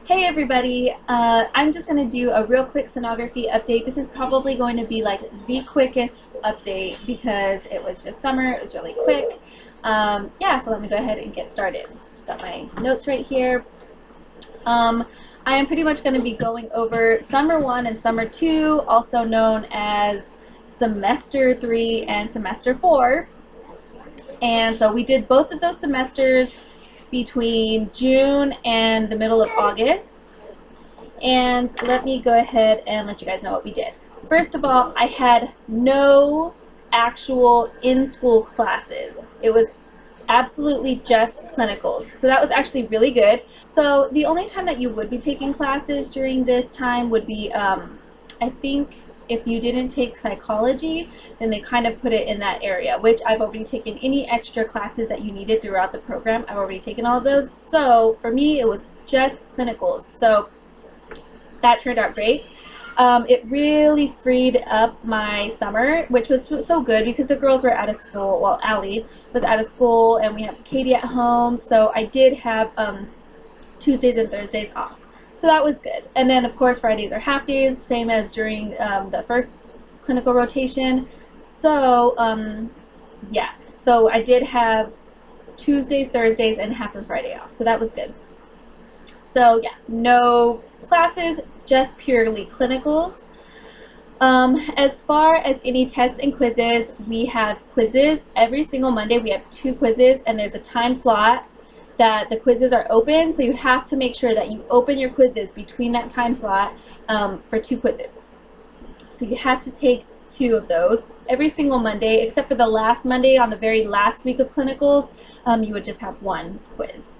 Hey everybody, I'm just going to do a real quick sonography update. This is probably going to be like the quickest update because it was just summer, it was really quick. Yeah, so let me go ahead and get started. Got my notes right here. I am pretty much going to be going over Summer 1 and Summer 2, also known as Semester 3 and Semester 4. And so we did both of those semesters between June and the middle of August. And let me go ahead and let you guys know what we did. First of all, I had no actual in-school classes. It was absolutely just clinicals. So that was actually really good. So the only time that you would be taking classes during this time would be, I think, if you didn't take psychology, then they kind of put it in that area, which I've already taken any extra classes that you needed throughout the program. I've already taken all of those. So for me, it was just clinicals. So that turned out great. It really freed up my summer, which was so good because the girls were out of school. Well, Allie was out of school and we have Katie at home. So I did have Tuesdays and Thursdays off. So that was good. And then, of course, Fridays are half days, same as during the first clinical rotation. So, yeah. So I did have Tuesdays, Thursdays, and half of Friday off. So that was good. So, yeah, no classes, just purely clinicals. As far as any tests and quizzes, we have quizzes every single Monday. We have 2 quizzes, and there's a time slot that the quizzes are open, so you have to make sure that you open your quizzes between that time slot for 2 quizzes. So you have to take 2 of those every single Monday, except for the last Monday on the very last week of clinicals, you would just have 1 quiz.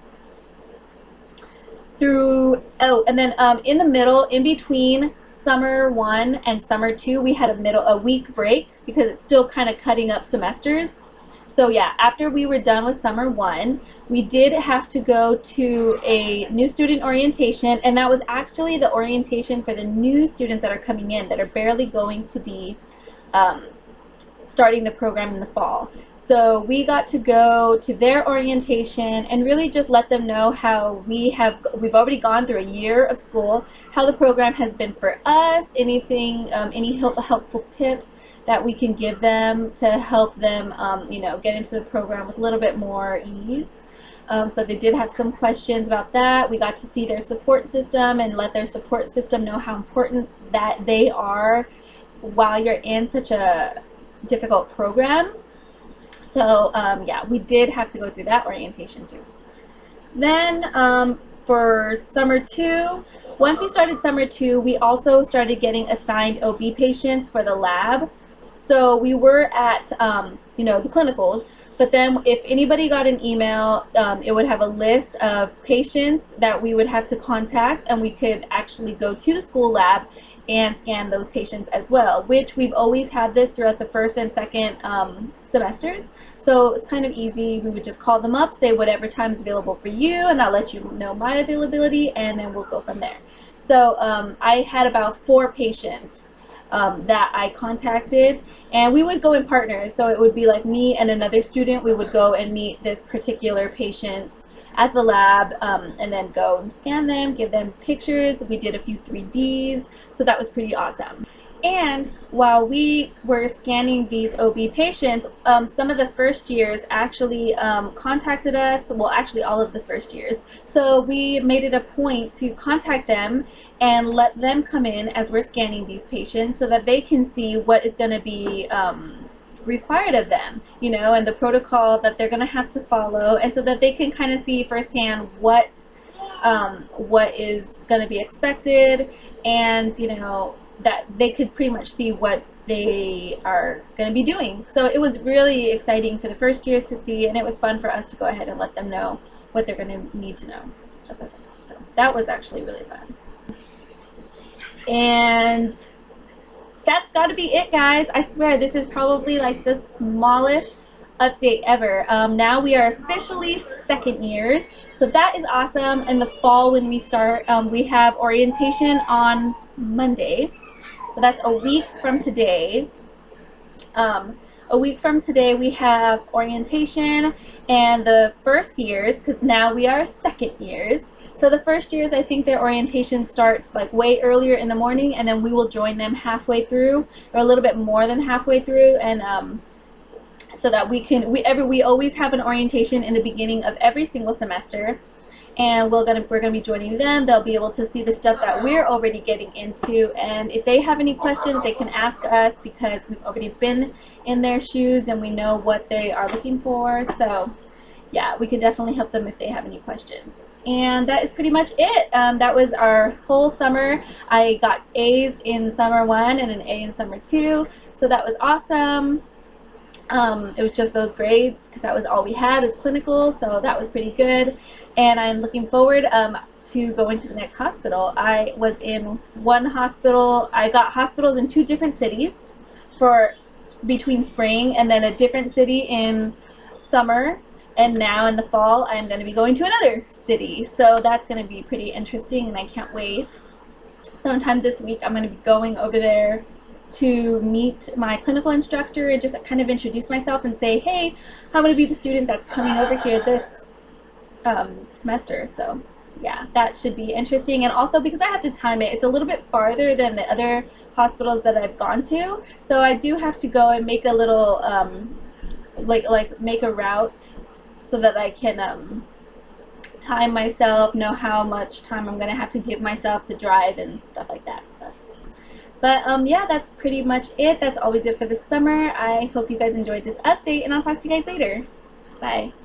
And then in the middle, in between Summer 1 and Summer 2, we had a week break because it's still kind of cutting up semesters. So yeah, after we were done with Summer 1, we did have to go to a new student orientation, and that was actually the orientation for the new students that are coming in that are barely going to be starting the program in the fall. So we got to go to their orientation and really just let them know how we've already gone through a year of school, how the program has been for us, anything, any helpful tips that we can give them to help them, you know, get into the program with a little bit more ease. So they did have some questions about that. We got to see their support system and let their support system know how important that they are while you're in such a difficult program. So yeah, we did have to go through that orientation too. Then for Summer 2, once we started Summer 2, we also started getting assigned OB patients for the lab. So we were at, you know, the clinicals, but then if anybody got an email, it would have a list of patients that we would have to contact, and we could actually go to the school lab and scan those patients as well, which we've always had this throughout the first and second semesters. So it's kind of easy. We would just call them up, say whatever time is available for you, and I'll let you know my availability, and then we'll go from there. So I had about 4 patients that I contacted, and we would go in partners. So it would be like me and another student. We would go and meet this particular patient at the lab, and then go and scan them, give them pictures. We did a few 3Ds, so that was pretty awesome. And while we were scanning these OB patients, some of the first years actually contacted us, well actually all of the first years. So we made it a point to contact them and let them come in as we're scanning these patients so that they can see what is going to be required of them, you know, and the protocol that they're going to have to follow, and so that they can kind of see firsthand what is going to be expected, and you know, that they could pretty much see what they are going to be doing. So it was really exciting for the first years to see, and it was fun for us to go ahead and let them know what they're going to need to know, stuff like that. So that was actually really fun. And that's got to be it, guys. I swear this is probably like the smallest update ever. Now we are officially second years, so that is awesome. In the fall when we start, we have orientation on Monday, so that's a week from today. A week from today we have orientation, and the first years, because now we are second years, So the first years, I think their orientation starts like way earlier in the morning, and then we will join them halfway through, or a little bit more than halfway through, and so that we always have an orientation in the beginning of every single semester, and we're gonna be joining them. They'll be able to see the stuff that we're already getting into, and if they have any questions, they can ask us because we've already been in their shoes and we know what they are looking for. So yeah, we can definitely help them if they have any questions. And that is pretty much it. That was our whole summer. I got A's in summer 1 and an A in summer 2, so that was awesome. It was just those grades because that was all we had as clinical, so that was pretty good. And I'm looking forward to going to the next hospital. I was in one hospital. I got hospitals in 2 different cities for between spring, and then a different city in summer, and now in the fall I'm going to be going to another city, so that's going to be pretty interesting and I can't wait. Sometime this week I'm going to be going over there to meet my clinical instructor and just kind of introduce myself and say, hey, I'm going to be the student that's coming over here this semester. So yeah, that should be interesting. And also because I have to time it, it's a little bit farther than the other hospitals that I've gone to, so I do have to go and make a little like make a route so that I can time myself, know how much time I'm going to have to give myself to drive and stuff like that. So. But yeah, that's pretty much it. That's all we did for this summer. I hope you guys enjoyed this update, and I'll talk to you guys later. Bye.